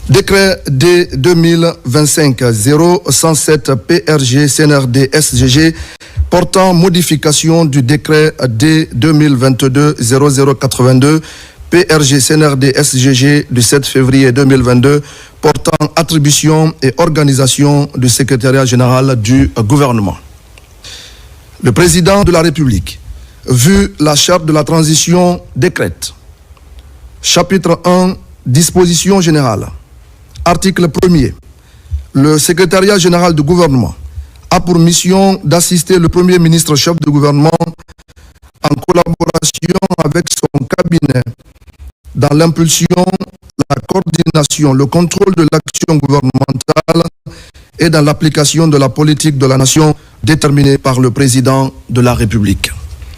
Décret D 2025-0107 PRG CNRD SGG portant modification du décret D 2022-0082 PRG CNRD SGG du 7 février 2022 portant attribution et organisation du secrétariat général du gouvernement. Le président de la République, vu la charte de la transition, décrète. Chapitre 1, disposition générale. Article 1er. Le secrétariat général du gouvernement a pour mission d'assister le Premier ministre chef du gouvernement en collaboration avec son cabinet dans l'impulsion, la coordination, le contrôle de l'action gouvernementale et dans l'application de la politique de la nation déterminée par le président de la République.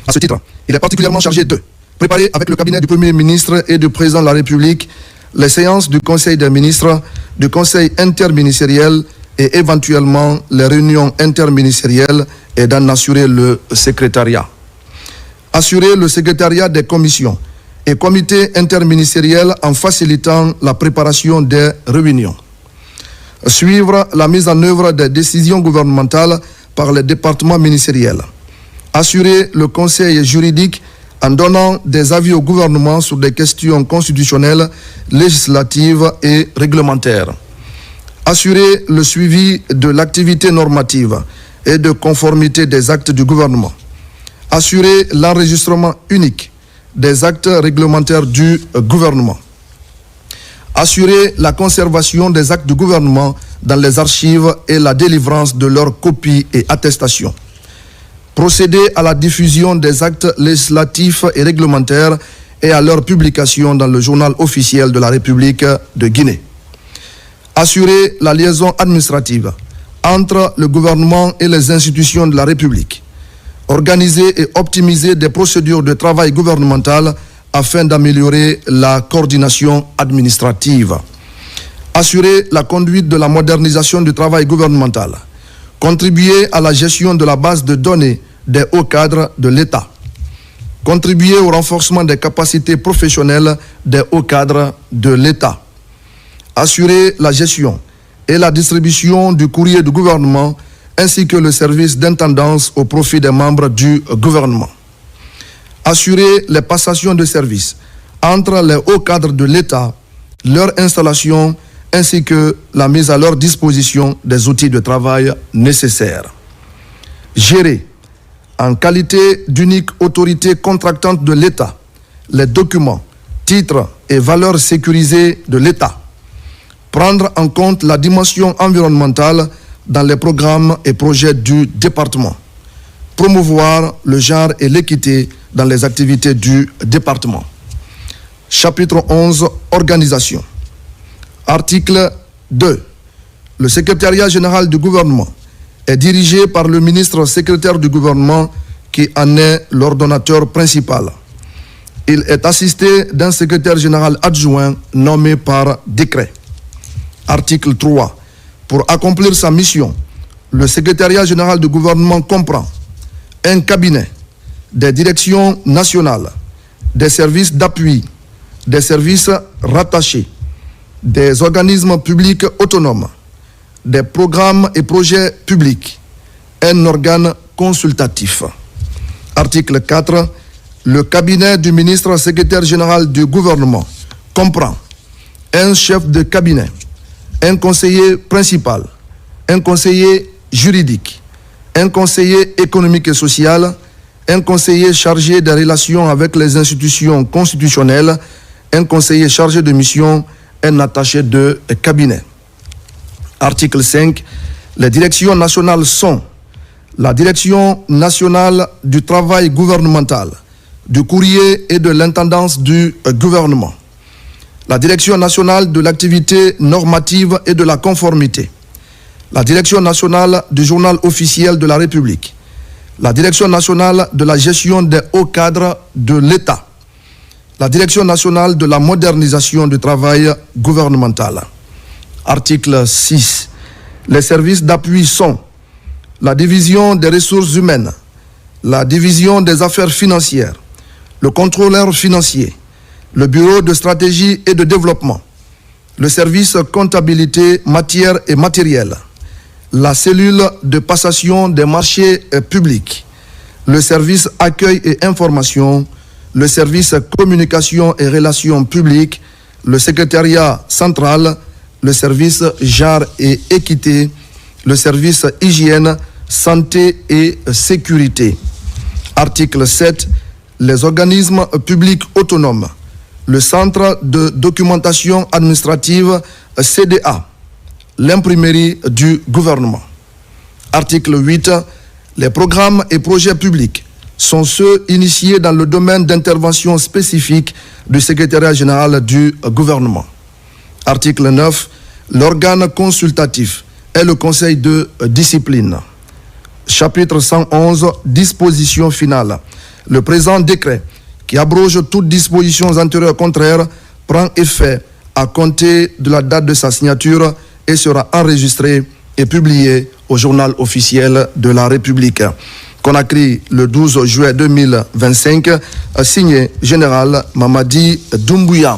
À ce titre, il est particulièrement chargé de préparer avec le cabinet du Premier ministre et du président de la République les séances du Conseil des ministres, du Conseil interministériel et éventuellement les réunions interministérielles et d'en assurer le secrétariat. Assurer le secrétariat des commissions et comités interministériels en facilitant la préparation des réunions. Suivre la mise en œuvre des décisions gouvernementales par les départements ministériels. Assurer le conseil juridique en donnant des avis au gouvernement sur des questions constitutionnelles, législatives et réglementaires. Assurer le suivi de l'activité normative et de conformité des actes du gouvernement. Assurer l'enregistrement unique des actes réglementaires du gouvernement. Assurer la conservation des actes du gouvernement dans les archives et la délivrance de leurs copies et attestations. Procéder à la diffusion des actes législatifs et réglementaires et à leur publication dans le journal officiel de la République de Guinée. Assurer la liaison administrative entre le gouvernement et les institutions de la République. Organiser et optimiser des procédures de travail gouvernemental afin d'améliorer la coordination administrative. Assurer la conduite de la modernisation du travail gouvernemental. Contribuer à la gestion de la base de données des hauts cadres de l'État. Contribuer au renforcement des capacités professionnelles des hauts cadres de l'État. Assurer la gestion et la distribution du courrier du gouvernement ainsi que le service d'intendance au profit des membres du gouvernement. Assurer les passations de services entre les hauts cadres de l'État, leur installation ainsi que la mise à leur disposition des outils de travail nécessaires. Gérer, en qualité d'unique autorité contractante de l'État, les documents, titres et valeurs sécurisées de l'État. Prendre en compte la dimension environnementale dans les programmes et projets du département. Promouvoir le genre et l'équité dans les activités du département. Chapitre 11, organisation. Article 2. Le secrétariat général du gouvernement est dirigé par le ministre secrétaire du gouvernement qui en est l'ordonnateur principal. Il est assisté d'un secrétaire général adjoint nommé par décret. Article 3. Pour accomplir sa mission, le secrétariat général du gouvernement comprend un cabinet, des directions nationales, des services d'appui, des services rattachés, des organismes publics autonomes, des programmes et projets publics, un organe consultatif. Article 4. Le cabinet du ministre secrétaire général du gouvernement comprend un chef de cabinet, un conseiller principal, un conseiller juridique, un conseiller économique et social, un conseiller chargé des relations avec les institutions constitutionnelles, un conseiller chargé de mission, un attaché de cabinet. Article 5. Les directions nationales sont la Direction nationale du travail gouvernemental, du courrier et de l'intendance du gouvernement, la Direction nationale de l'activité normative et de la conformité, la Direction nationale du journal officiel de la République, la Direction nationale de la gestion des hauts cadres de l'État, la Direction nationale de la modernisation du travail gouvernemental. Article 6. Les services d'appui sont la division des ressources humaines, la division des affaires financières, le contrôleur financier, le bureau de stratégie et de développement, le service comptabilité matière et matériel, la cellule de passation des marchés publics, le service accueil et information, le service communication et relations publiques, le secrétariat central, le service genre et équité, le service hygiène, santé et sécurité. Article 7. Les organismes publics autonomes, le Centre de documentation administrative CDA, l'imprimerie du gouvernement. Article 8. Les programmes et projets publics sont ceux initiés dans le domaine d'intervention spécifique du secrétariat général du gouvernement. Article 9. L'organe consultatif est le conseil de discipline. Chapitre 111. Disposition finale. Le présent décret, qui abroge toutes dispositions antérieures contraires, prend effet à compter de la date de sa signature et sera enregistré et publié au journal officiel de la République. Conakry, le 12 juillet 2025, signé Général Mamadi Doumbouya.